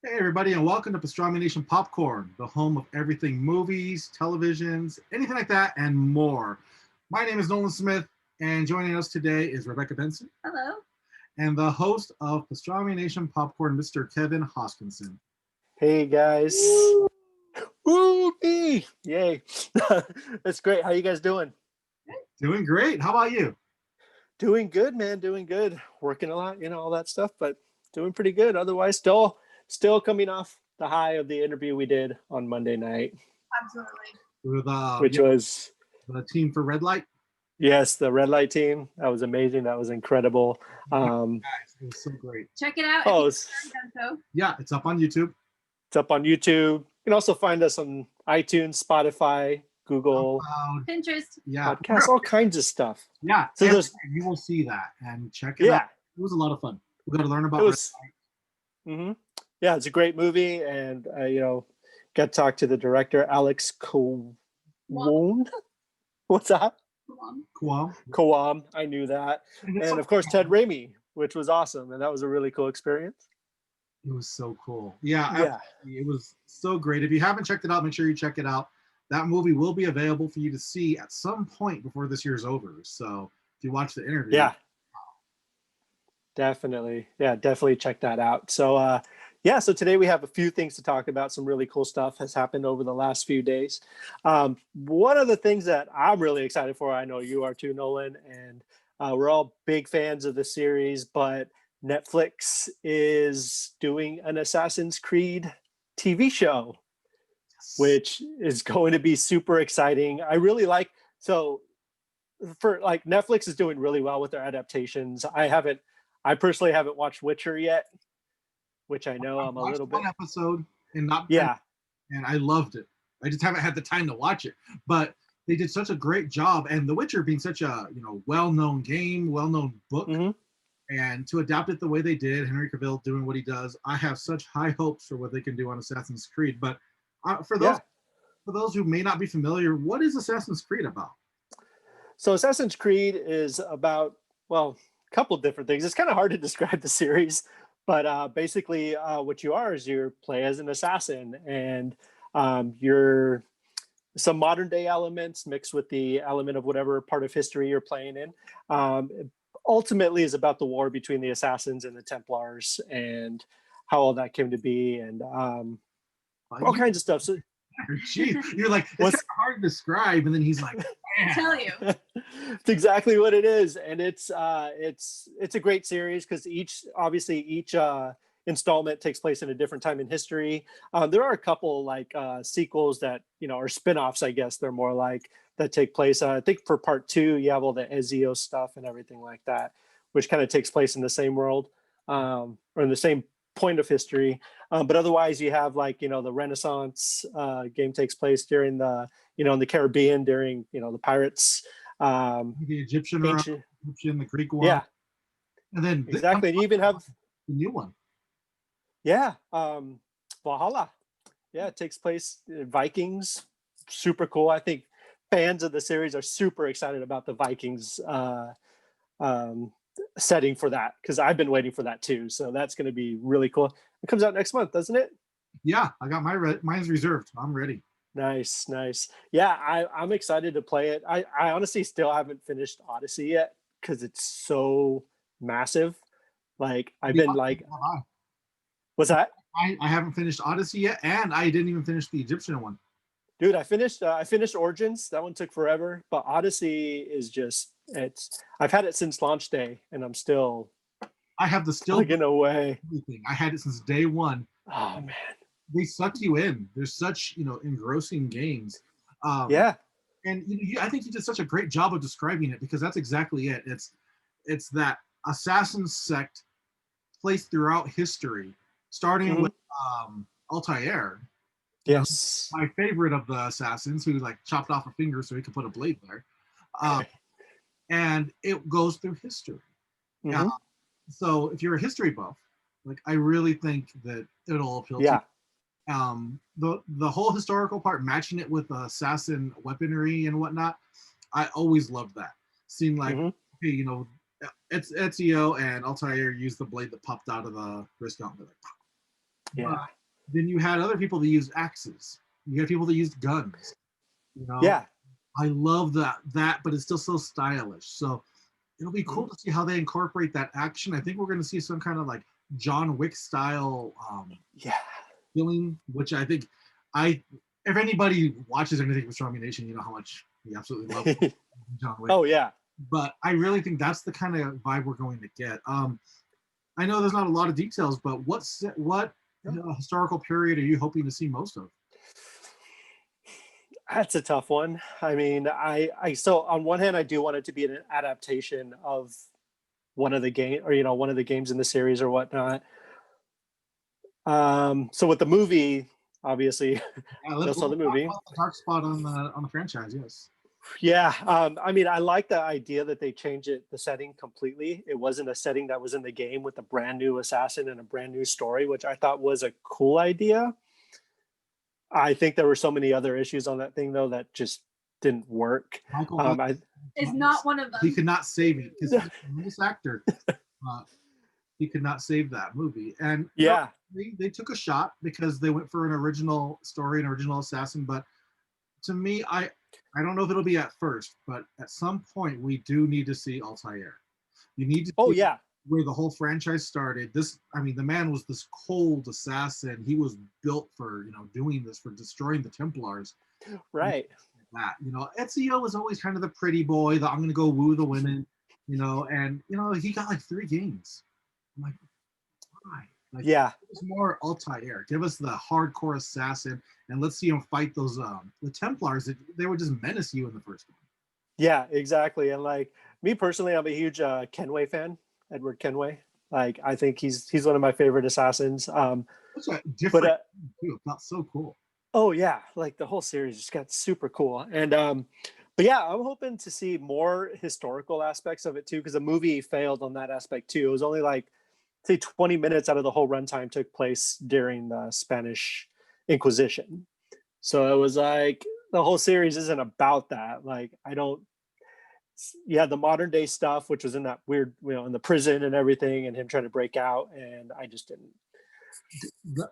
Hey, everybody, and welcome to Pastrami Nation Popcorn, the home of everything movies, televisions, anything like that, and more. My name is Nolan Smith, and joining us today is Rebecca Benson. Hello. And the host of Pastrami Nation Popcorn, Mr. Kevin Hoskinson. Hey guys. Woo, Woo me. Yay. That's great. How you guys doing? Doing great. How about you? Doing good, man. Doing good. Working a lot, all that stuff, but doing pretty good. Otherwise, still coming off the high of the interview we did on Monday night. Absolutely. With, was the team for Red Light. Yes, the Red Light team. That was amazing. That was incredible. Guys, it was so great. Check it out. Yeah, it's up on YouTube. It's up on YouTube. You can also find us on iTunes, Spotify, Google, Pinterest, podcasts, all kinds of stuff. Yeah, so you will see that and check it out. It was a lot of fun. We got to learn about it. Yeah, it's a great movie, and got to talk to the director, Alex Kowam. What's that? Kowam. I knew that, and of course Ted Raimi, which was awesome, and that was a really cool experience. It was so cool. Yeah. It was so great. If you haven't checked it out, make sure you check it out. That movie will be available for you to see at some point before this year's over. So if you watch the interview. Yeah. Definitely. Yeah, definitely check that out. So, so today we have a few things to talk about. Some really cool stuff has happened over the last few days. One of the things that I'm really excited for, I know you are too, Nolan, and we're all big fans of the series, but Netflix is doing an Assassin's Creed TV show, which is going to be super exciting. I really like, Netflix is doing really well with their adaptations. I personally haven't watched Witcher yet, which I know I'm a little bit. One episode and I loved it. I just haven't had the time to watch it, but they did such a great job. And The Witcher being such a well-known game, well-known book, and to adapt it the way they did, Henry Cavill doing what he does, I have such high hopes for what they can do on Assassin's Creed. But for those who may not be familiar, what is Assassin's Creed about? So Assassin's Creed is about, a couple of different things. It's kind of hard to describe the series, but basically what you are is you play as an assassin, and you're some modern day elements mixed with the element of whatever part of history you're playing in. Ultimately is about the war between the assassins and the Templars and how all that came to be, and all kinds of stuff. So, you're like, it's kind of hard to describe, and then he's like, I tell you, it's exactly what it is, and it's a great series because each installment takes place in a different time in history. There are a couple sequels that are spin-offs, I guess they're more like, that take place. I think for part 2 you have all the Ezio stuff and everything like that, which kind of takes place in the same world or in the same point of history. But otherwise you have the Renaissance game takes place during the in the Caribbean during the pirates, the Egyptian, the Greek one. Yeah, and then exactly. And you even have the new one. Yeah, Valhalla. Yeah, it takes place Vikings. Super cool. I think fans of the series are super excited about the Vikings setting for that, because I've been waiting for that too. So that's going to be really cool. It comes out next month, doesn't it? Yeah, I got mine's reserved. I'm ready. Nice. Yeah, I'm excited to play it. I honestly still haven't finished Odyssey yet because it's so massive. I've been what's that? I haven't finished Odyssey yet, and I didn't even finish the Egyptian one. Dude, I finished Origins. That one took forever, but Odyssey is I've had it since launch day, and I'm still. I have the still in a way. Everything. I had it since day one. Oh man, they suck you in. They're such engrossing games. Yeah, and I think you did such a great job of describing it, because that's exactly it. It's that assassin sect placed throughout history, starting with Altair. Yes, my favorite of the assassins, who chopped off a finger so he could put a blade there, and it goes through history. So if you're a history buff, I really think that it'll appeal to you. The whole historical part, matching it with assassin weaponry and whatnot, I always loved that. Seeing it's Ezio and Altair use the blade that popped out of the wrist gauntlet. Yeah. Then you had other people that used axes. You had people that used guns. Yeah. I love that, but it's still so stylish. So it'll be cool to see how they incorporate that action. I think we're going to see some kind of like John Wick style Yeah. feeling, which I think if anybody watches anything with Pastrami Nation, you know how much we absolutely love John Wick. Oh yeah. But I really think that's the kind of vibe we're going to get. I know there's not a lot of details, but what historical period are you hoping to see most of? That's a tough one. I mean, I so on one hand, I do want it to be an adaptation of one of the game, or one of the games in the series or whatnot. So with the movie, obviously, Yeah, we all saw the movie. The dark spot on the franchise, yes. Yeah, I mean, I like the idea that they changed the setting completely. It wasn't a setting that was in the game with a brand new assassin and a brand new story, which I thought was a cool idea. I think there were so many other issues on that thing though that just didn't work. Is not one of them. He could not save it because he's a tremendous actor. He could not save that movie, and yeah, they took a shot because they went for an original story, an original assassin. But to me, I don't know if it'll be at first, but at some point we do need to see Altair. You need to. Oh yeah. Where the whole franchise started. The man was this cold assassin. He was built for doing this, for destroying the Templars. Right. That Ezio was always kind of the pretty boy. I'm going to go woo the women. And he got like 3 games. I'm like, why? Like, yeah. Give us more Altair. Give us the hardcore assassin, and let's see him fight those the Templars. They would just menace you in the first one. Yeah, exactly. And like me personally, I'm a huge Kenway fan. Edward Kenway. Like I think he's one of my favorite assassins. That's a different too. It felt so cool. Oh yeah, like the whole series just got super cool. And but yeah, I'm hoping to see more historical aspects of it too, because the movie failed on that aspect too. It was only like say 20 minutes out of the whole runtime took place during the Spanish Inquisition. So it was like the whole series isn't about that. Like you had the modern day stuff, which was in that weird, in the prison and everything, and him trying to break out, and I just didn't.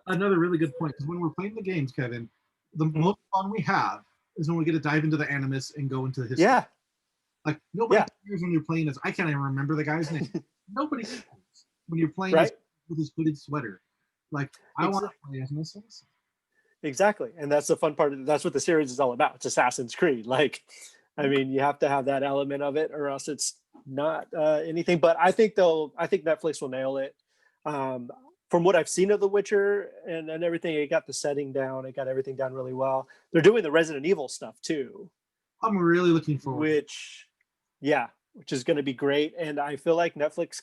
Another really good point, because when we're playing the games, Kevin, the most fun we have is when we get to dive into the animus and go into history. Yeah. Like nobody cares when you're playing as I can't even remember the guy's name. Nobody cares when you're playing with his hooded sweater. Like I want to play as an assassin. Exactly, and that's the fun part. That's what the series is all about. It's Assassin's Creed. Like, I mean, you have to have that element of it, or else it's not anything. But I think Netflix will nail it. From what I've seen of The Witcher and everything, it got the setting down. It got everything done really well. They're doing the Resident Evil stuff too. I'm really looking forward. Which is going to be great. And I feel like Netflix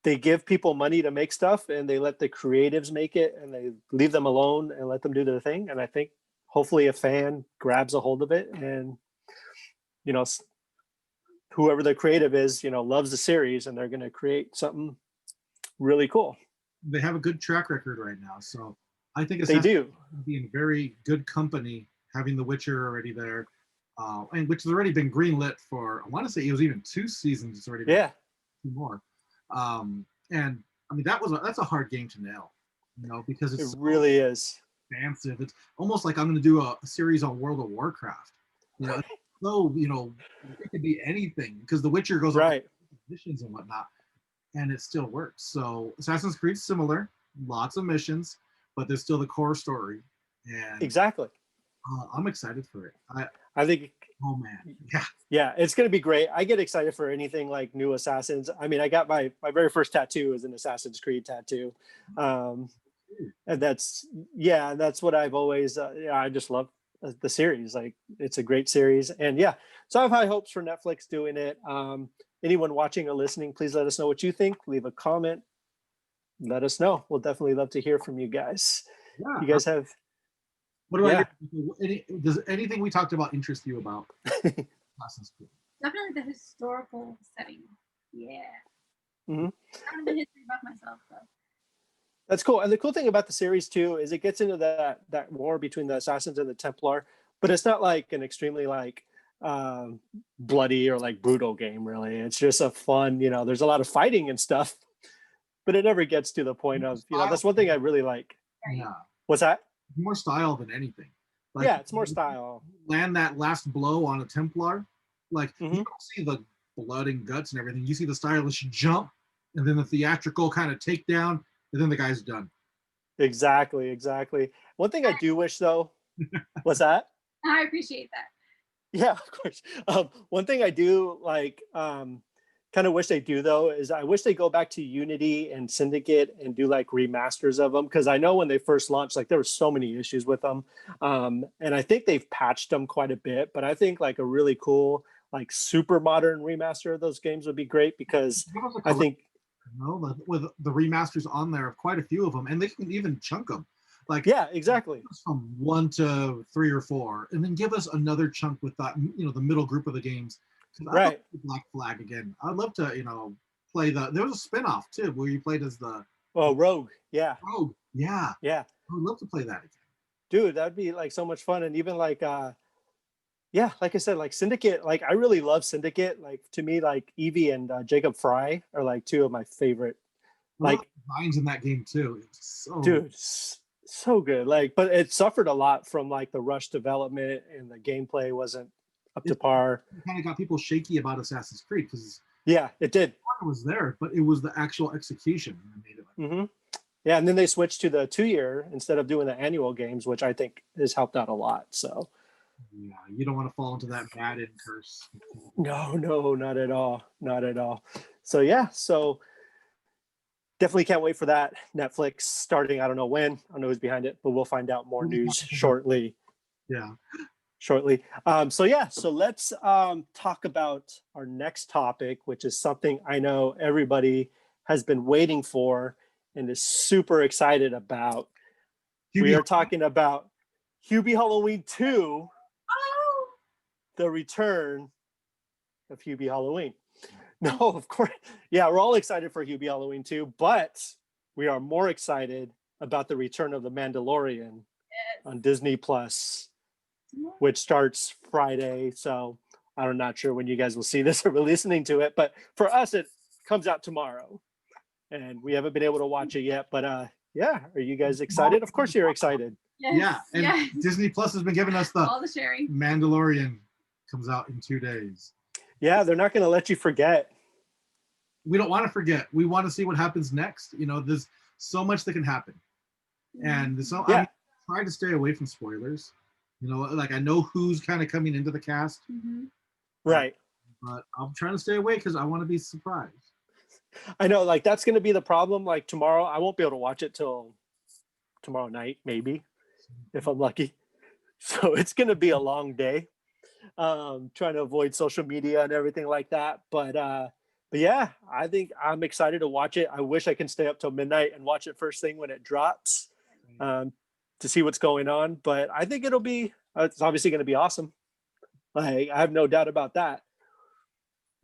they give people money to make stuff, and they let the creatives make it, and they leave them alone and let them do their thing. And I think hopefully a fan grabs a hold of it, and whoever the creative is, loves the series, and they're going to create something really cool. They have a good track record right now, so I think they do be in very good company having The Witcher already there, and which has already been greenlit for. I want to say it was even 2 seasons. It's already been 2 more. And I mean that's a hard game to nail, because it really is expansive. It's almost like I'm going to do a series on World of Warcraft. So it could be anything, because The Witcher goes on missions and whatnot, and it still works. So Assassin's Creed similar, lots of missions, but there's still the core story. And exactly. I'm excited for it. I think. Oh man, it's going to be great. I get excited for anything like new Assassins. I mean, I got my very first tattoo is an Assassin's Creed tattoo, and that's what I've always. I just love the series. Like, it's a great series, and so I have high hopes for Netflix doing it. Anyone watching or listening, please let us know what you think. Leave a comment. Let us know. We'll definitely love to hear from you guys. Yeah. You guys have. What do does anything we talked about interest you about Assassin's Creed? Definitely the historical setting. Yeah. Mm-hmm. I don't know the history about myself, though. That's cool. And the cool thing about the series too is it gets into that war between the Assassins and the Templar, but it's not like an extremely bloody or like brutal game, really. It's just a fun, there's a lot of fighting and stuff, but it never gets to the point of, that's one thing I really like. Yeah. What's that? More style than anything. Like, yeah, it's more style. Land that last blow on a Templar, like you Mhm. don't see the blood and guts and everything. You see the stylish jump, and then the theatrical kind of takedown, and then the guy's done. Exactly. One thing I do wish though, what's that? I appreciate that. Yeah, of course. One thing I do like, kind of wish they do though, is I wish they go back to Unity and Syndicate and do like remasters of them, because I know when they first launched, like there were so many issues with them, and I think they've patched them quite a bit. But I think like a really cool, like super modern remaster of those games would be great, because I think with the remasters on there of quite a few of them, and they can even chunk them. Like, yeah, exactly. From 1 to 3 or 4, and then give us another chunk with that, the middle group of the games. Right. Black Flag again. I'd love to, play there was a spinoff too where you played as the Rogue. Yeah. Rogue. Yeah. Yeah. I would love to play that again. Dude, that'd be like so much fun. And even like yeah, like I said, like Syndicate, like I really love Syndicate. Like to me, like Evie and Jacob Fry are like two of my favorite. Like designs in that game too. It's so dude, so good. Like, but it suffered a lot from like the rush development, and the gameplay wasn't up to par. It kind of got people shaky about Assassin's Creed because yeah, it did. It was there, but it was the actual execution that made it. Mm-hmm. Yeah, and then they switched to the 2-year instead of doing the annual games, which I think has helped out a lot. So yeah, you don't want to fall into that Madden curse. No, not at all. So yeah, so definitely can't wait for that. Netflix starting, I don't know when, I don't know who's behind it, but we'll find out more news shortly. Yeah. Shortly. So let's talk about our next topic, which is something I know everybody has been waiting for and is super excited about. We are talking about Hubie Halloween 2, the return of Hubie Halloween. No, of course. Yeah, we're all excited for Hubie Halloween 2, but we are more excited about the return of the Mandalorian on Disney Plus, which starts Friday. So I'm not sure when you guys will see this or be listening to it, but for us, it comes out tomorrow, and we haven't been able to watch it yet. But yeah, are you guys excited? Of course, you're excited. Yes. Yeah, and Disney Plus has been giving us all the sharing. Mandalorian comes out in 2 days. Yeah, they're not going to let you forget. We don't want to forget. We want to see what happens next. There's so much that can happen, and so I try to stay away from spoilers. Like I know who's kind of coming into the cast, right? But I'm trying to stay away because I want to be surprised. I know, like that's going to be the problem. Like tomorrow, I won't be able to watch it till tomorrow night, maybe, if I'm lucky. So it's going to be a long day. Trying to avoid social media and everything like that. But yeah, I think I'm excited to watch it. I wish I can stay up till midnight and watch it first thing when it drops, to see what's going on. But I think it's obviously going to be awesome. Like I have no doubt about that.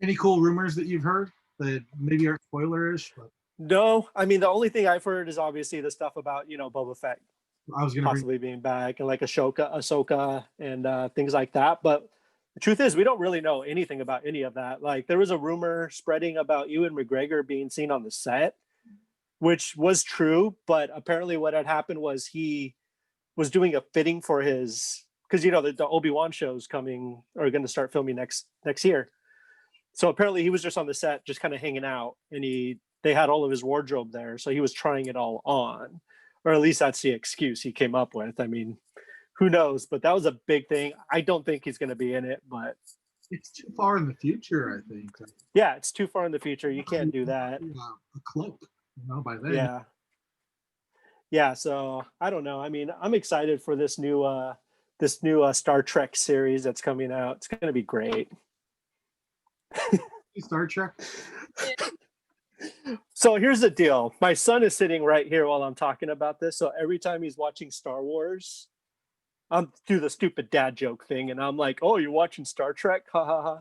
Any cool rumors that you've heard that maybe aren't spoilerish? But... No, I mean the only thing I've heard is obviously the stuff about Boba Fett. I was going to possibly being back, and like Ahsoka and things like that. But the truth is, we don't really know anything about any of that. Like there was a rumor spreading about Ewan McGregor being seen on the set, which was true. But apparently what had happened was he was doing a fitting for his, because the Obi-Wan shows are going to start filming next year. So apparently he was just on the set, just kind of hanging out, and they had all of his wardrobe there. So he was trying it all on. Or at least that's the excuse he came up with. I mean, who knows? But that was a big thing. I don't think he's going to be in it, but it's too far in the future, I think. Yeah, it's too far in the future. You can't do that. A cloak, by then. Yeah. Yeah. So I don't know. I mean, I'm excited for this new Star Trek series that's coming out. It's going to be great. Star Trek. So here's the deal. My son is sitting right here while I'm talking about this. So every time he's watching Star Wars, I'm do the stupid dad joke thing. And I'm like, oh, you're watching Star Trek? Ha ha ha.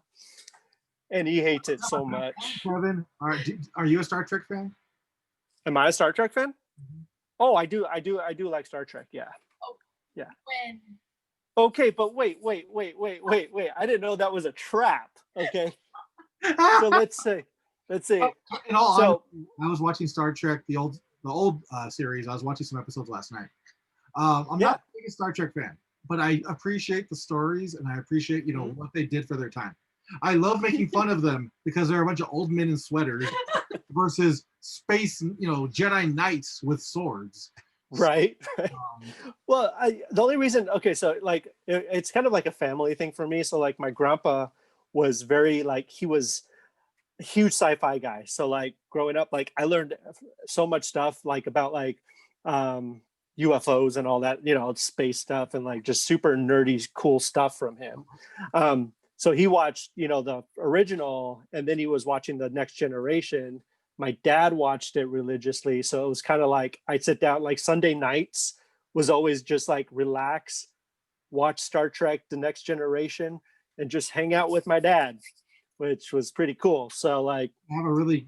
And he hates it so much. Kevin, are you a Star Trek fan? Am I a Star Trek fan? Mm-hmm. Oh, I do like Star Trek. Yeah. Oh, yeah. When? Okay, but wait. I didn't know that was a trap. Okay. So let's say Let's see. In all So honesty, I was watching Star Trek, the old series. I was watching some episodes last night. I'm yeah, not the biggest Star Trek fan, but I appreciate the stories and I appreciate what they did for their time. I love making fun of them because they're a bunch of old men in sweaters versus space, Jedi knights with swords. right. Um, Well, the only reason, okay, so like it's kind of like a family thing for me. So like my grandpa was very like he was a huge sci-fi guy. So like growing up, like I learned so much stuff like about like UFOs and all that, space stuff and like just super nerdy, cool stuff from him. So he watched, the original, and then he was watching the Next Generation. My dad watched it religiously, so it was kind of like I'd sit down like Sunday nights was always just like relax, watch Star Trek, the Next Generation, and just hang out with my dad, which was pretty cool. So like, have a really,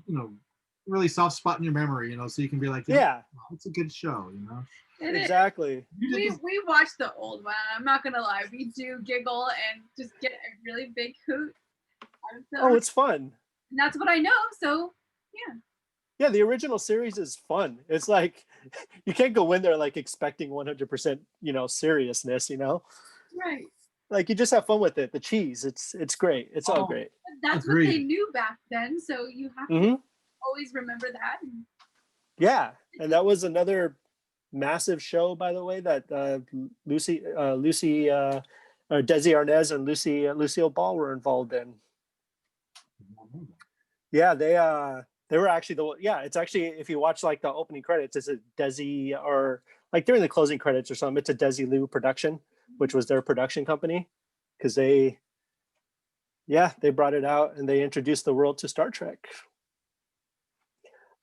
really soft spot in your memory, so you can be like, yeah, it's a good show, exactly. We watched the old one. I'm not gonna lie, we do giggle and just get a really big hoot out of them. Oh, it's fun. And that's what I know. So yeah. Yeah, the original series is fun. It's like you can't go in there like expecting 100%, seriousness, Right. Like you just have fun with it. The cheese, it's great. It's all great. That's Agreed. what they knew back then. So you have to always remember that. Yeah, and that was another massive show, by the way, that Lucy, Desi Arnaz and Lucille Ball were involved in. Yeah, they were actually it's actually, if you watch like the opening credits, it's a Desi, or like during the closing credits or something, it's a Desilu production, which was their production company, because they brought it out and they introduced the world to Star Trek.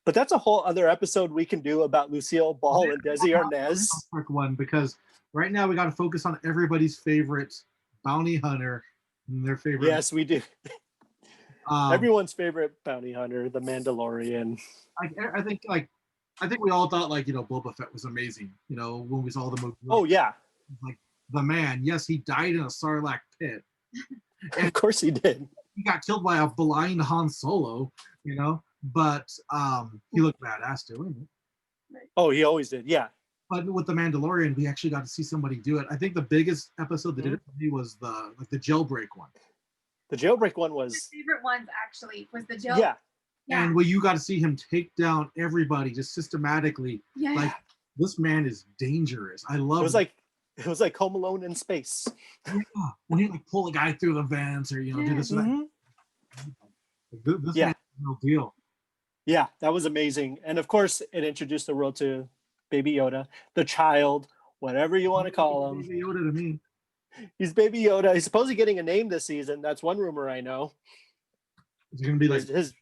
But that's a whole other episode we can do about Lucille Ball and Desi Arnaz. One, because right now we got to focus on everybody's favorite bounty hunter and their favorite. Yes, we do. Everyone's favorite bounty hunter, the Mandalorian. I think we all thought Boba Fett was amazing. When we saw the movie. Oh yeah, like the man. Yes, he died in a Sarlacc pit. Of course he did. He got killed by a blind Han Solo. But he looked badass doing it. Oh, he always did. Yeah. But with the Mandalorian, we actually got to see somebody do it. I think the biggest episode that did it for me was the jailbreak one. The jailbreak one was my favorite ones, actually, was the jail. Yeah. And where you got to see him take down everybody just systematically. Yeah. Like, this man is dangerous. I love it. It was like Home Alone in space. Yeah. When he pull a guy through the vents or do this and that. This man's no deal. Yeah, that was amazing. And of course, it introduced the world to Baby Yoda, the child, whatever you want to call him. Baby Yoda to me. He's Baby Yoda. He's supposedly getting a name this season. That's one rumor I know. Is it going to be like his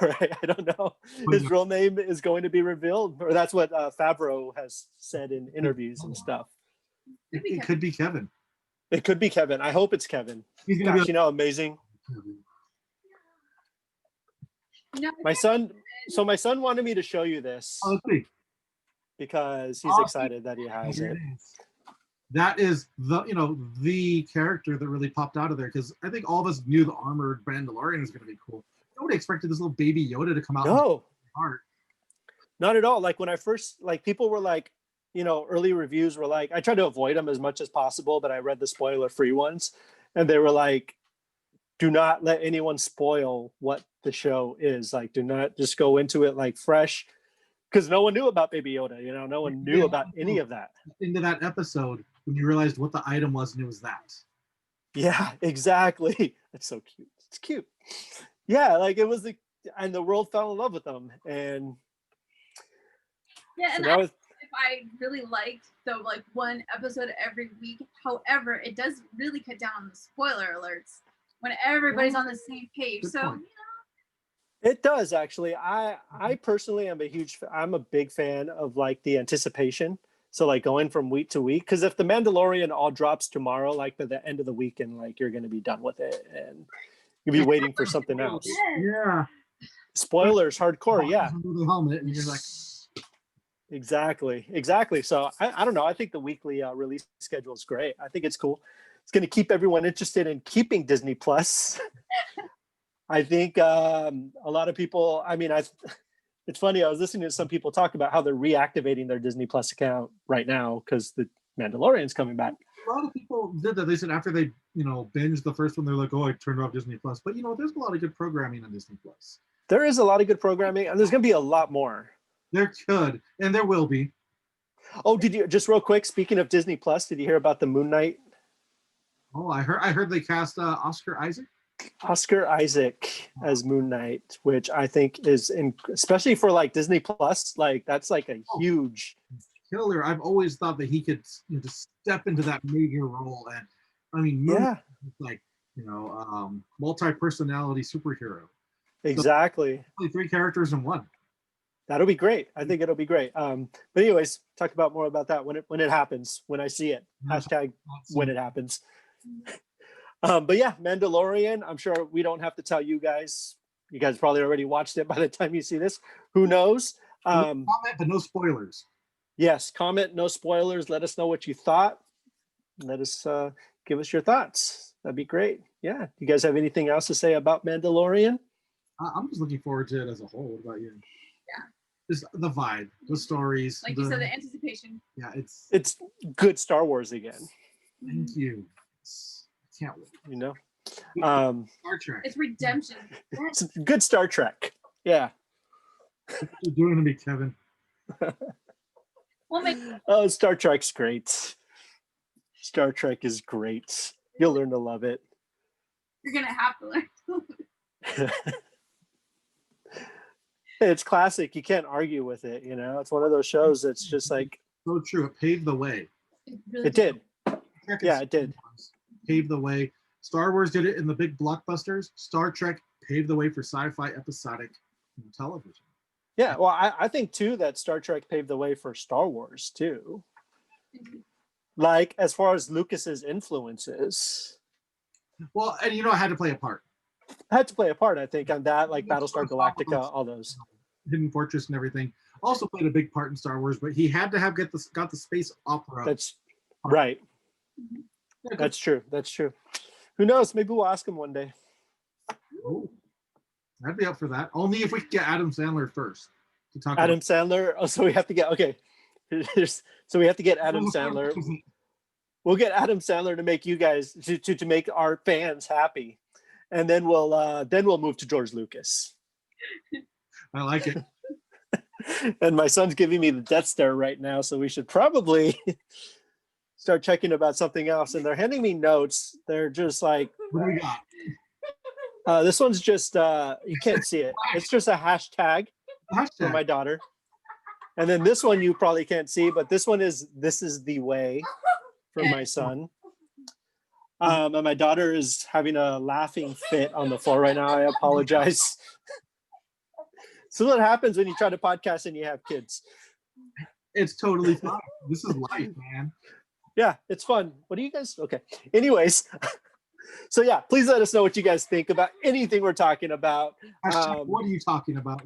right? I don't know. His real name is going to be revealed, or that's what Favreau has said in interviews and stuff. It could be Kevin. It could be Kevin. I hope it's Kevin. He's gonna be amazing. My son wanted me to show you this. Oh, let's see. Because he's excited that he has it. That is the character that really popped out of there, because I think all of us knew the armored Mandalorian was going to be cool. Nobody expected this little baby Yoda to come out. No, not at all. Like when I first, people were like, early reviews were like, I tried to avoid them as much as possible, but I read the spoiler-free ones, and they were like, do not let anyone spoil what the show is. Like, do not just go into it like fresh, because no one knew about Baby Yoda. No one knew about any of that. Into that episode when you realized what the item was, and it was that. Yeah, exactly. It's so cute. It's cute. Yeah, like it was and the world fell in love with them, and yeah, and so I really liked the one episode every week. However, it does really cut down on the spoiler alerts when everybody's on the same page. Good so point. It does actually. I personally am I'm a big fan of the anticipation. So going from week to week, because if the Mandalorian all drops tomorrow, by the end of the weekend, you're going to be done with it and you'll be waiting for something else. Yeah. Spoilers, hardcore. Yeah. The helmet, and you're like. Exactly. So I don't know. I think the weekly release schedule is great. I think it's cool. It's going to keep everyone interested in keeping Disney Plus. I think a lot of people, I mean, it's funny, I was listening to some people talk about how they're reactivating their Disney Plus account right now because the Mandalorian's coming back. A lot of people did that. They said after they, binged the first one, they're like, oh, I turned off Disney Plus. But, there's a lot of good programming on Disney Plus. There is a lot of good programming, and there's going to be a lot more. There could, and there will be. Oh, did you, just real quick, speaking of Disney Plus, did you hear about the Moon Knight? Oh, I heard they cast Oscar Isaac. Oscar Isaac as Moon Knight, which I think is, especially for like Disney Plus, like that's like a huge killer. I've always thought that he could just step into that major role, and I mean, Moon Knight is like multi-personality superhero. Exactly. So, 3 characters in one. That'll be great. I think it'll be great. But anyways, talk about more about that when it happens, when I see it. Hashtag when it happens. But yeah, Mandalorian, I'm sure we don't have to tell you guys. You guys probably already watched it by the time you see this. Who knows? Comment, but no spoilers. Yes, comment, no spoilers. Let us know what you thought. Let us give us your thoughts. That'd be great. Yeah. You guys have anything else to say about Mandalorian? I'm just looking forward to it as a whole. What about you? Yeah. Just the vibe, the stories. Like you said, the anticipation. Yeah, it's good Star Wars again. Thank you. Can't wait. Star Trek. It's redemption. It's good Star Trek. Yeah. What are you doing to me, Kevin? Oh, Star Trek's great. Star Trek is great. You'll learn to love it. You're gonna have to learn. It's classic. You can't argue with it. It's one of those shows that's just like so true. It paved the way. It did. Yeah, it did. Paved the way. Star Wars did it in the big blockbusters. Star Trek paved the way for sci-fi episodic television. Yeah, well, I think too that Star Trek paved the way for Star Wars too. Like as far as Lucas's influences. Well, and I had to play a part. I had to play a part, I think, on that, like Battlestar Galactica, all those. Hidden Fortress and everything. Also played a big part in Star Wars, but he had to got the space opera. That's right. That's true. That's true. Who knows? Maybe we'll ask him one day. Oh, I'd be up for that. Only if we get Adam Sandler first to talk. Adam Sandler. Oh, so we have to get so we have to get Adam Sandler. We'll get Adam Sandler to make you guys to make our fans happy, and then we'll move to George Lucas. I like it. And my son's giving me the death stare right now, so we should probably start checking about something else. And they're handing me notes. They're just like, what do we got? This one's just you can't see it. It's just a hashtag for my daughter. And then this one you probably can't see, but this one is "This is the way" for my son. And my daughter is having a laughing fit on the floor right now. I apologize. So what happens when you try to podcast and you have kids? It's totally fine. This is life, man. Yeah, it's fun. What do you guys? Okay. Anyways, so yeah, please let us know what you guys think about anything we're talking about. Hashtag, what are you talking about?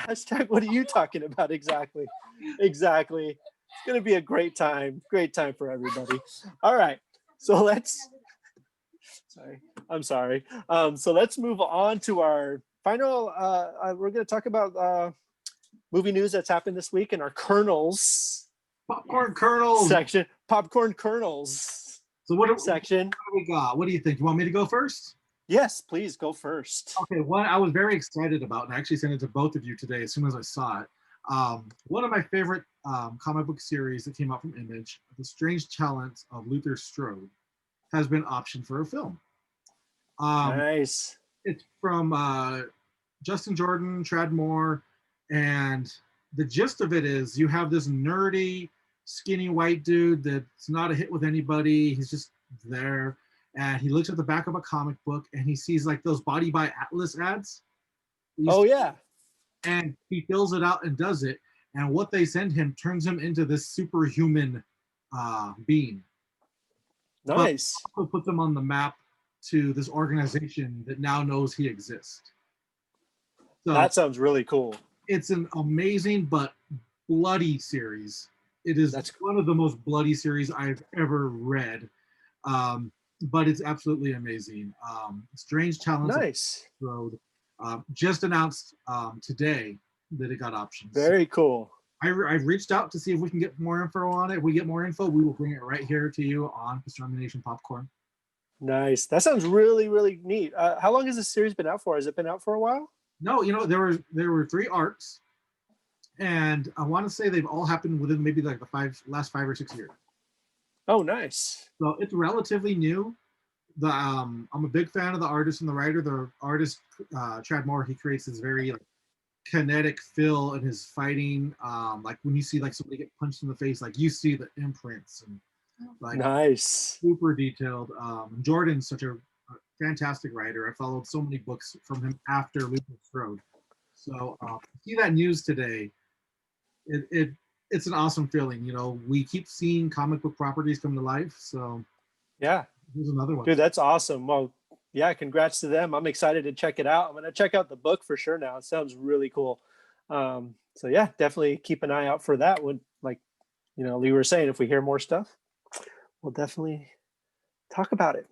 Hashtag, what are you talking about? Exactly. Exactly. It's going to be a great time for everybody. All right. So I'm sorry. So let's move on to our final, we're going to talk about movie news that's happened this week in our kernels. Popcorn kernels section. Popcorn kernels. So what section? What do we got? What do you think? You want me to go first? Yes, please go first. Okay, one I was very excited about, and I actually sent it to both of you today as soon as I saw it. One of my favorite comic book series that came out from Image, The Strange Talents of Luther Strode, has been optioned for a film. Nice. It's from Justin Jordan, Trad Moore, and the gist of it is you have this nerdy, skinny white dude that's not a hit with anybody. He's just there, and he looks at the back of a comic book and he sees like those Body by Atlas ads. Oh yeah. And he fills it out and does it, and what they send him turns him into this superhuman being. Nice. But also put them on the map to this organization that now knows he exists. So that sounds really cool. It's an amazing but bloody series. It is one of the most bloody series I've ever read. but it's absolutely amazing. Strange Talents of Nice. Road just announced today that it got options. Very cool. I've reached out to see if we can get more info on it. If we get more info, we will bring it right here to you on Pastrami Nation Popcorn. Nice. That sounds really, really neat. How long has this series been out for? Has it been out for a while? No, there were 3 arcs, and I want to say they've all happened within maybe like the last 5 or 6 years. Oh, nice. So it's relatively new. I'm a big fan of the artist and the writer. The artist, Chad Moore, he creates this very like, kinetic feel in his fighting. Like when you see like somebody get punched in the face, like you see the imprints and like nice. super detailed. Jordan's such a fantastic writer. I followed so many books from him after Lucas Road. So see that news today. It's an awesome feeling. You know, we keep seeing comic book properties come to life. So yeah, here's another one. Dude, that's awesome. Well, yeah, congrats to them. I'm excited to check it out. I'm gonna check out the book for sure now. It sounds really cool. So yeah, definitely keep an eye out for that. When like, you know, we were saying, if we hear more stuff, we'll definitely talk about it.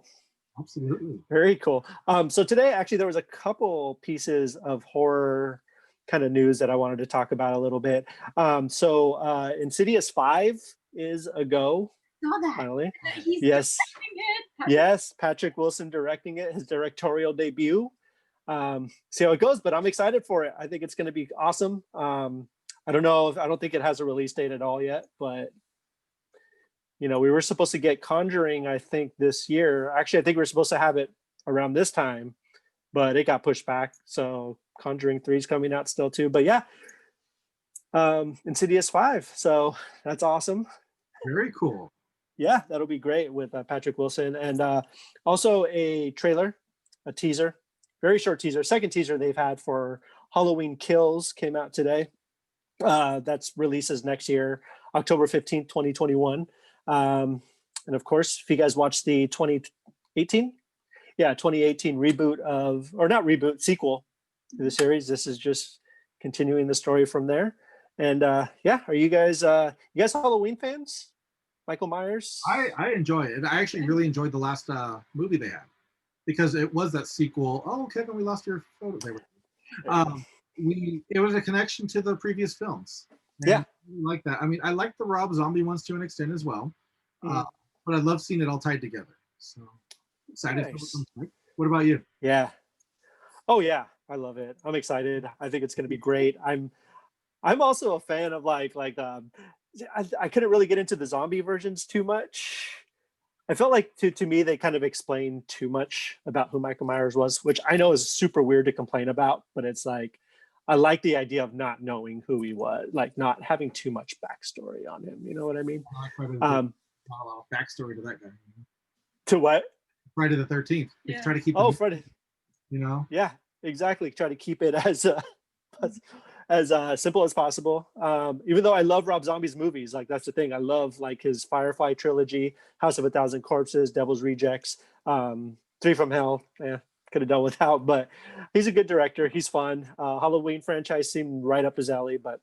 Absolutely. Very cool. So today, actually, there was a couple pieces of horror kind of news that I wanted to talk about a little bit. So Insidious 5 is a go. Saw that. Finally. He's yes. it. Yes, Patrick Wilson directing it, his directorial debut. See how it goes, but I'm excited for it. I think it's going to be awesome. I don't think it has a release date at all yet, but you know, we were supposed to get Conjuring, I think, this year. Actually, I think we were supposed to have it around this time, but it got pushed back. So Conjuring 3 is coming out still too. But yeah, Insidious 5. So that's awesome. Very cool. Yeah, that'll be great with Patrick Wilson. And also a trailer, a teaser, very short teaser, second teaser they've had for Halloween Kills came out today. That's releases next year, October 15th, 2021. And of course, if you guys watched the 2018 reboot sequel to the series, this is just continuing the story from there. And are you guys Halloween fans? Michael Myers? I enjoy it. I actually really enjoyed the last movie they had because it was that sequel. Oh, Kevin, we lost your photo. They were. It was a connection to the previous films. And yeah, I like that. I mean, I like the Rob Zombie ones to an extent as well, but I love seeing it all tied together. So excited. Nice. What about you? Yeah. Oh yeah, I love it. I'm excited. I think it's going to be great. I'm also a fan of I couldn't really get into the zombie versions too much. I felt like to me they kind of explained too much about who Michael Myers was, which I know is super weird to complain about, but it's like I like the idea of not knowing who he was, like not having too much backstory on him. You know what I mean? Not a lot of backstory to that guy. To what? Friday the 13th. Yeah. Try to keep. Friday. You know. Yeah, exactly. Try to keep it as simple as possible. Even though I love Rob Zombie's movies, like that's the thing. I love like his Firefly trilogy, House of a Thousand Corpses, Devil's Rejects, 3 from Hell. Yeah, could have done without, but he's a good director. He's fun. Halloween franchise seemed right up his alley, but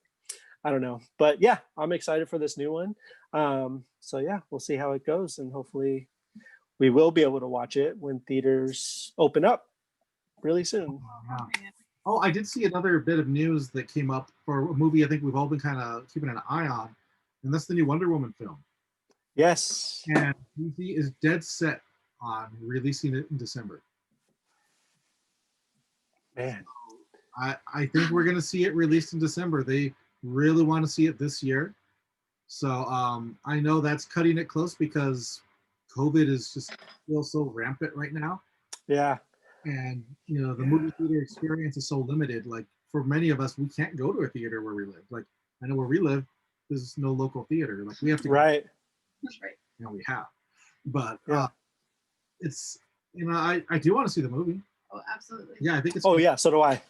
I don't know. But yeah, I'm excited for this new one. So yeah, we'll see how it goes, and hopefully we will be able to watch it when theaters open up really soon. Oh, I did see another bit of news that came up for a movie I think we've all been kind of keeping an eye on, and that's the new Wonder Woman film. Yes. And DC is dead set on releasing it in December. Man. I think we're going to see it released in December. They really want to see it this year. So I know that's cutting it close because COVID is just still so rampant right now. Yeah. And you know the movie theater experience is so limited. Like for many of us, we can't go to a theater where we live. Like I know where we live, there's no local theater. Like we have to. Right. That's right. You know we have, but yeah. It's I do want to see the movie. Oh, absolutely. Yeah, I think it's. Oh yeah, so do I.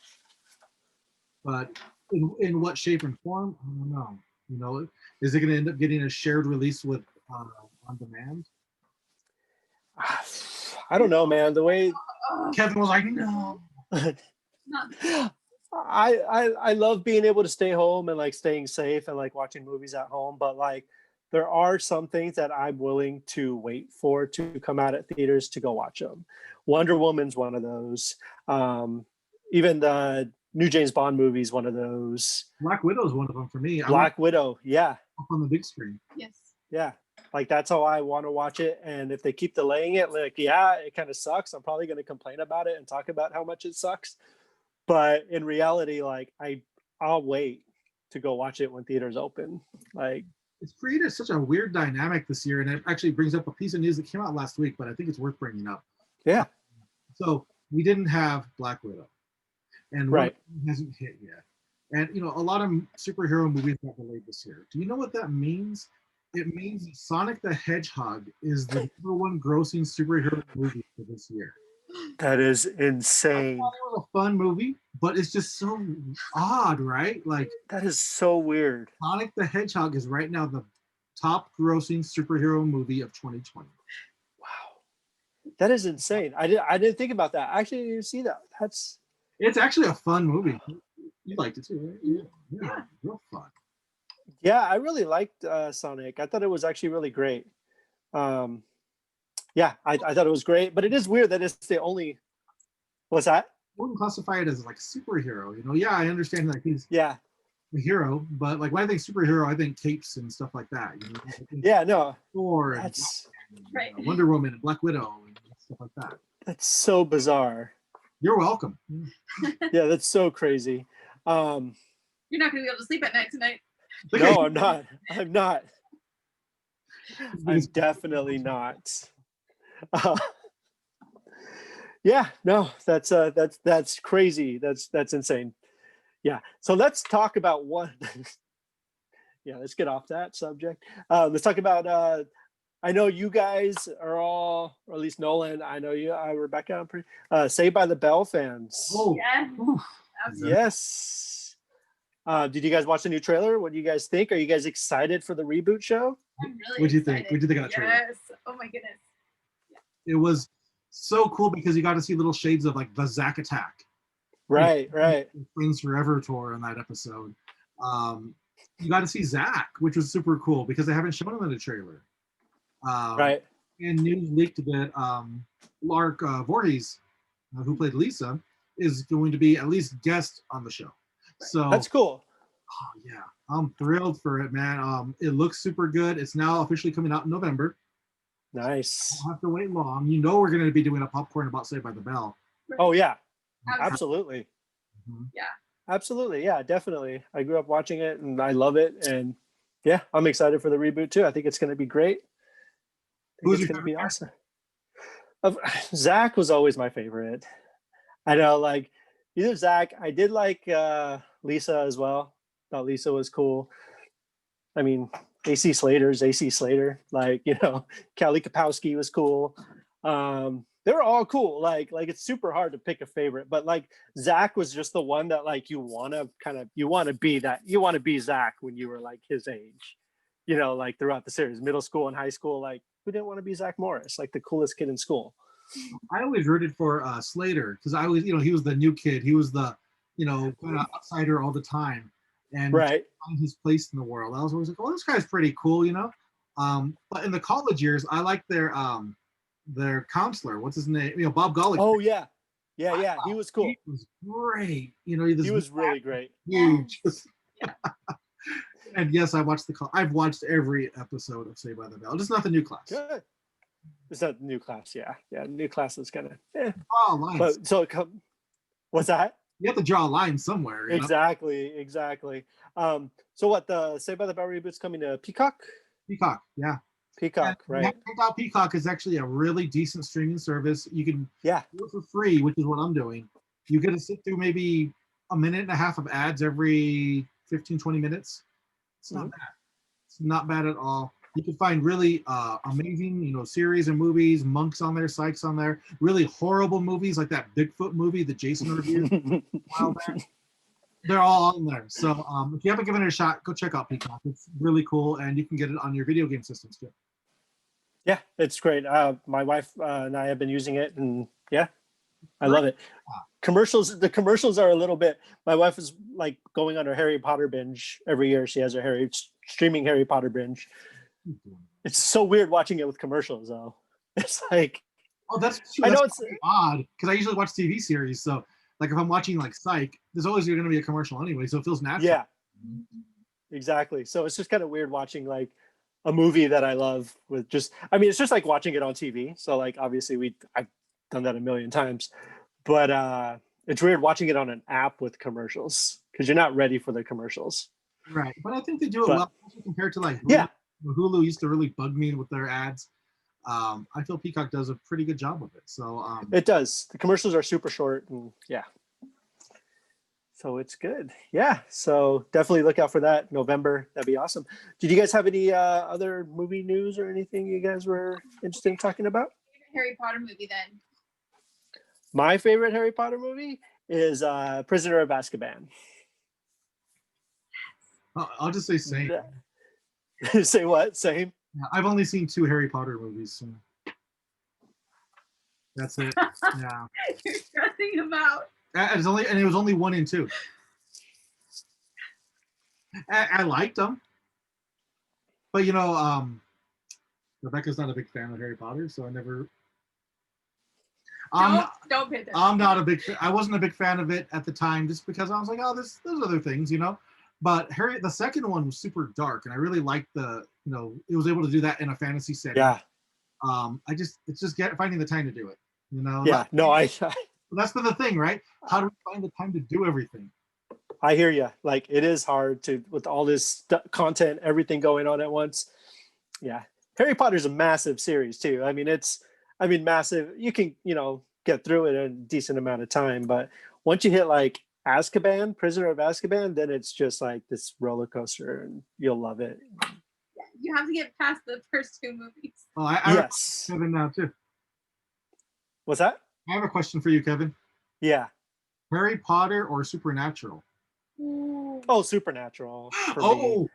But in what shape and form, I don't know. You know, is it going to end up getting a shared release with on demand? I don't know, man. The way Kevin was like, no. I love being able to stay home and like staying safe and like watching movies at home, but like there are some things that I'm willing to wait for to come out at theaters to go watch them. Wonder Woman's one of those. Even the new James Bond movie is one of those. Black Widow is one of them for me. Black Widow, yeah. Up on the big screen. Yes. Yeah. Like that's how I want to watch it. And if they keep delaying it, like, yeah, it kind of sucks. I'm probably going to complain about it and talk about how much it sucks. But in reality, like I'll wait to go watch it when theaters open. Like, it's created such a weird dynamic this year, and it actually brings up a piece of news that came out last week, but I think it's worth bringing up. Yeah. So we didn't have Black Widow, and right hasn't hit yet. And a lot of superhero movies got delayed this year. Do you know what that means? It means that Sonic the Hedgehog is the #1 grossing superhero movie for this year. That is insane. I thought it was a fun movie, but it's just so odd, right? Like, that is so weird. Sonic the Hedgehog is right now the top grossing superhero movie of 2020. Wow. That is insane. I didn't think about that. Actually, I didn't see that. It's actually a fun movie. You liked it too, right? Yeah, real fun. Yeah, I really liked Sonic. I thought it was actually really great. Yeah, I thought it was great, but it is weird that it's the only. What's that? I wouldn't classify it as like a superhero. Yeah, I understand that he's a hero, but like when I think superhero, I think capes and stuff like that. Yeah, no. Thor and right. Wonder Woman and Black Widow and stuff like that. That's so bizarre. You're welcome. Yeah, that's so crazy. You're not gonna be able to sleep at night tonight. No, I'm not. I'm definitely not. Yeah, no, that's crazy. That's insane. Yeah. So let's talk about one. Yeah, let's get off that subject. Let's talk about. I know you guys are all, or at least Nolan. I know you, Rebecca. I'm pretty Saved by the Bell fans. Oh, yeah, absolutely. Yes. Did you guys watch the new trailer? What do you guys think? Are you guys excited for the reboot show? I'm really What'd you excited. think? What'd you think of that trailer? Yes. Oh my goodness. It was so cool because you got to see little shades of like the Zack Attack. Right. Friends Forever tour in that episode. You got to see Zack, which was super cool because they haven't shown him in the trailer. Right. And news leaked that Lark Voorhees, who played Lisa, is going to be at least guest on the show. So that's cool. Oh yeah, I'm thrilled for it, man. It looks super good. It's now officially coming out in November. Nice. Don't have to wait long. We're going to be doing a popcorn about Saved by the Bell. Oh yeah, Absolutely. absolutely. Yeah. Absolutely, yeah, definitely. I grew up watching it and I love it, and yeah, I'm excited for the reboot too. I think it's going to be great. Who's it's your going to be awesome. Zach was always my favorite. I know, like either Zach. I did like Lisa as well. Thought Lisa was cool. I mean, AC Slater. Like Kelly Kapowski was cool. They were all cool. Like it's super hard to pick a favorite, but like Zach was just the one that like you want to be Zach when you were like his age, like throughout the series, middle school and high school. Like who didn't want to be Zach Morris, like the coolest kid in school? I always rooted for Slater because I always, he was the new kid. He was the, kind of outsider all the time, and right. find his place in the world. I was always like, oh, this guy's pretty cool, But in the college years, I liked their counselor. What's his name? Bob Golick. Oh yeah. He was cool. He was great. He was really great. Huge. Yeah. And yes, I've watched every episode of Saved by the Bell. Just not the new class. Good. It's not the new class. Yeah. New class is kind of. Draw a line. But so what's that? You have to draw a line somewhere. Exactly. So what, the Saved by the Bell reboot's coming to Peacock? Peacock, yeah. Peacock, right? Check out Peacock is actually a really decent streaming service. You can do it for free, which is what I'm doing. You get to sit through maybe a minute and a half of ads every 15, 20 minutes. It's not bad. It's not bad at all. You can find really amazing, series and movies, Monk's on there, Sykes on there, really horrible movies like that Bigfoot movie that Jason reviewed a while back. They're all on there. So if you haven't given it a shot, go check out Peacock. It's really cool, and you can get it on your video game systems too. Yeah, it's great. My wife and I have been using it, and yeah, I love it. The commercials are a little bit. My wife is like going on her Harry Potter binge every year. She has her streaming Harry Potter binge. It's so weird watching it with commercials, though. It's like, Oh, that's true. I know That's it's odd because I usually watch TV series. So, like, if I'm watching like Psych, there's always going to be a commercial anyway, so it feels natural. yeah, exactly. So it's just kind of weird watching like a movie that I love with just. I mean, it's just like watching it on TV. So like, obviously, I've done that a million times, but it's weird watching it on an app with commercials because you're not ready for the commercials. Right, but I think they do it But, well compared to like Hulu. yeah, Hulu used to really bug me with their ads. I feel Peacock does a pretty good job of it. So it does. The commercials are super short, and yeah, so it's good. Yeah, so definitely look out for that November. That'd be awesome. Did you guys have any other movie news or anything you guys were interested in talking about? Harry Potter movie then. My favorite Harry Potter movie is Prisoner of Azkaban. I'll just say same. Say what? Same? Yeah, I've only seen 2 Harry Potter movies. So that's it. Yeah. You're stressing him out. It was only 1 and 2. I liked them, but Rebecca's not a big fan of Harry Potter, so I never. Don't pay attention. I'm not a big. I wasn't a big fan of it at the time, just because I was like, oh, there's other things, But the second one was super dark, and I really liked it was able to do that in a fantasy setting. Yeah. It's just finding the time to do it. Yeah. No, that's been the thing, right? How do we find the time to do everything? I hear you. Like, it is hard with all this content, everything going on at once. Yeah. Harry Potter's a massive series too. I mean, massive. You can, get through it in a decent amount of time, but once you hit like Azkaban, Prisoner of Azkaban, then it's just like this roller coaster, and you'll love it. Yeah, you have to get past the first 2 movies. Oh, yes. Kevin now too. What's that? I have a question for you, Kevin. Yeah. Harry Potter or Supernatural? Oh, Supernatural.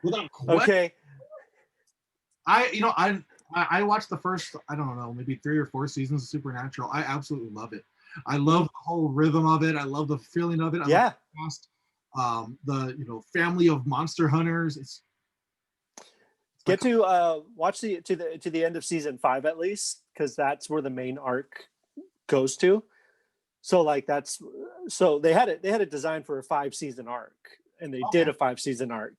Without question. Okay. I watched the first, I don't know, maybe 3 or 4 seasons of Supernatural. I absolutely love it. I love the whole rhythm of it. I love the feeling of it. I love the cast. The family of monster hunters. Get to watch to the end of season 5 at least, because that's where the main arc goes to. So like they had it designed for a 5-season arc, and they did a 5-season arc.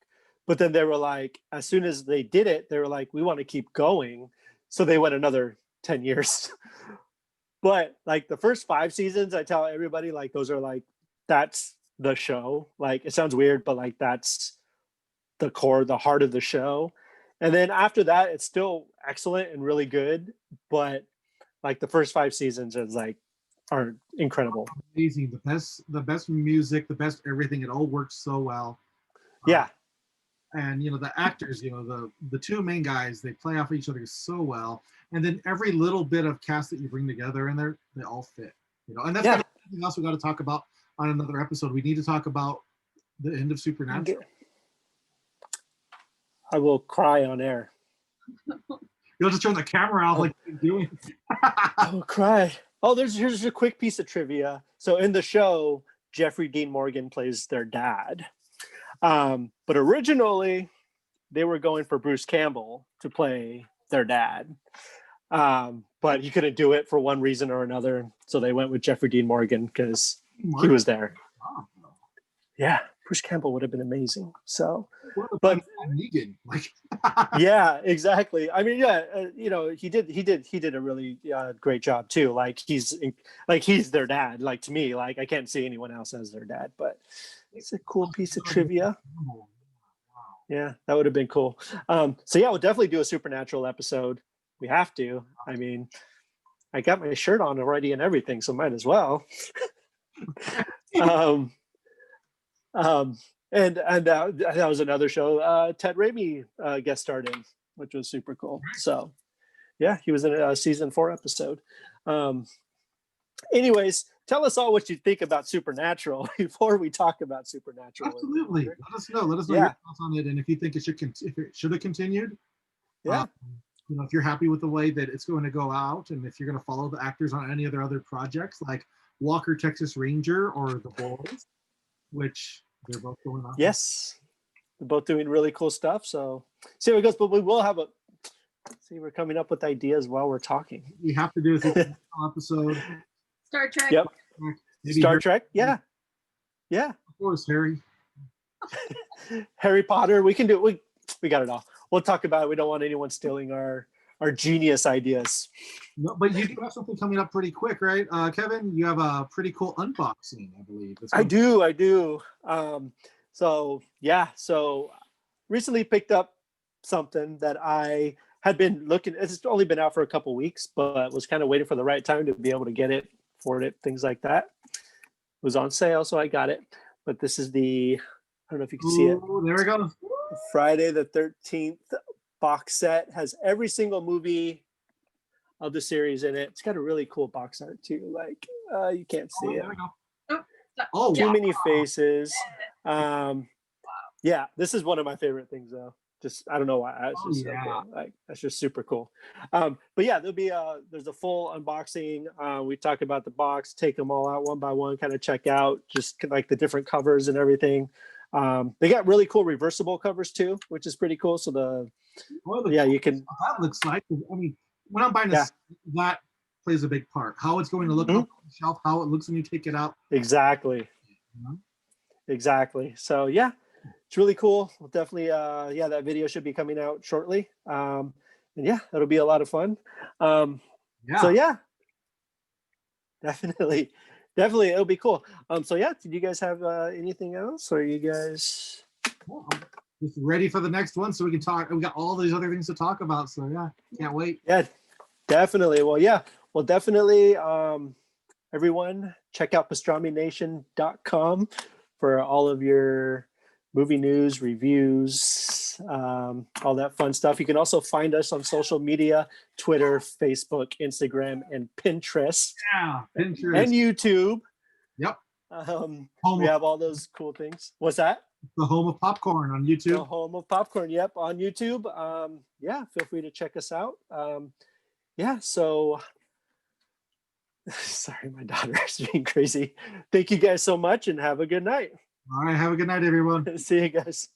But then they were like, as soon as they did it, they were like, we want to keep going. So they went another 10 years. But like the first 5 seasons, I tell everybody, like, those are like, that's the show. Like, it sounds weird, but like that's the core, the heart of the show. And then after that, it's still excellent and really good. But like the first 5 seasons are incredible. Amazing. The best music, the best everything. It all works so well. Yeah. And the actors, the 2 main guys, they play off each other so well. And then every little bit of cast that you bring together in there, they all fit. And that's something else we got to talk about on another episode. We need to talk about the end of Supernatural. I will cry on air. You'll just turn the camera off like you're doing. I will cry. Oh, here's a quick piece of trivia. So in the show, Jeffrey Dean Morgan plays their dad. But originally they were going for Bruce Campbell to play their dad. But he couldn't do it for one reason or another. So they went with Jeffrey Dean Morgan because he was there. Yeah, Bruce Campbell would have been amazing. So, but Negan, yeah, exactly. I mean, he did a really great job too. Like he's their dad. Like, to me, like I can't see anyone else as their dad, but it's a cool piece of trivia. Yeah, that would have been cool. So yeah, we'll definitely do a Supernatural episode. We have to. I mean, I got my shirt on already and everything, so might as well. And that was another show Ted Raimi guest starred in, which was super cool. So yeah, he was in a season 4 episode. Anyways, tell us all what you think about Supernatural before we talk about Supernatural. Absolutely. Let us know your thoughts on it, and if you think it should have continued. Yeah. If you're happy with the way that it's going to go out, and if you're going to follow the actors on any of their other projects like Walker, Texas Ranger, or The Boys, which they're both going on. Yes, they're both doing really cool stuff. So see how it goes. But we will have See, we're coming up with ideas while we're talking. We have to do a episode. Star Trek. Yep. Maybe Star Trek. Yeah. Yeah. Of course, Harry. Harry Potter. We can do it. We got it all. We'll talk about it. We don't want anyone stealing our genius ideas. No, but you do have something coming up pretty quick, right, Kevin? You have a pretty cool unboxing, I believe. I do. So recently picked up something that I had been looking. It's only been out for a couple weeks, but was kind of waiting for the right time to be able to get it, afford it, things like that. It was on sale, so I got it. But this is I don't know if you can see it. There we go. Friday the 13th box set. Has every single movie of the series in it. It's got a really cool box art too. Like you can't see it. There we go. Oh, Too many faces. Yeah, this is one of my favorite things though. Just I don't know why. It's just so cool. Like that's just super cool. But yeah, there's a full unboxing. We talk about the box, take them all out one by one, kind of check out just like the different covers and everything. They got really cool reversible covers too, which is pretty cool. So you can. That looks like. I mean, when I'm buying this, that plays a big part. How it's going to look on the shelf, how it looks when you take it out. Exactly. Exactly. So yeah, it's really cool. We'll definitely, that video should be coming out shortly. And yeah, it'll be a lot of fun. So yeah, definitely, it'll be cool. So yeah, did you guys have anything else, or are you guys just ready for the next one so we can talk? We got all these other things to talk about. So yeah, can't wait. Yeah, definitely. Well, definitely. Everyone, check out pastramination.com for all of your movie news, reviews, all that fun stuff. You can also find us on social media, Twitter, Facebook, Instagram, and Pinterest. Yeah, Pinterest. And YouTube. Yep. We have all those cool things. What's that? The home of popcorn on YouTube. The home of popcorn, yep, on YouTube. Feel free to check us out. So sorry, my daughter is being crazy. Thank you guys so much and have a good night. All right, have a good night, everyone. See you guys.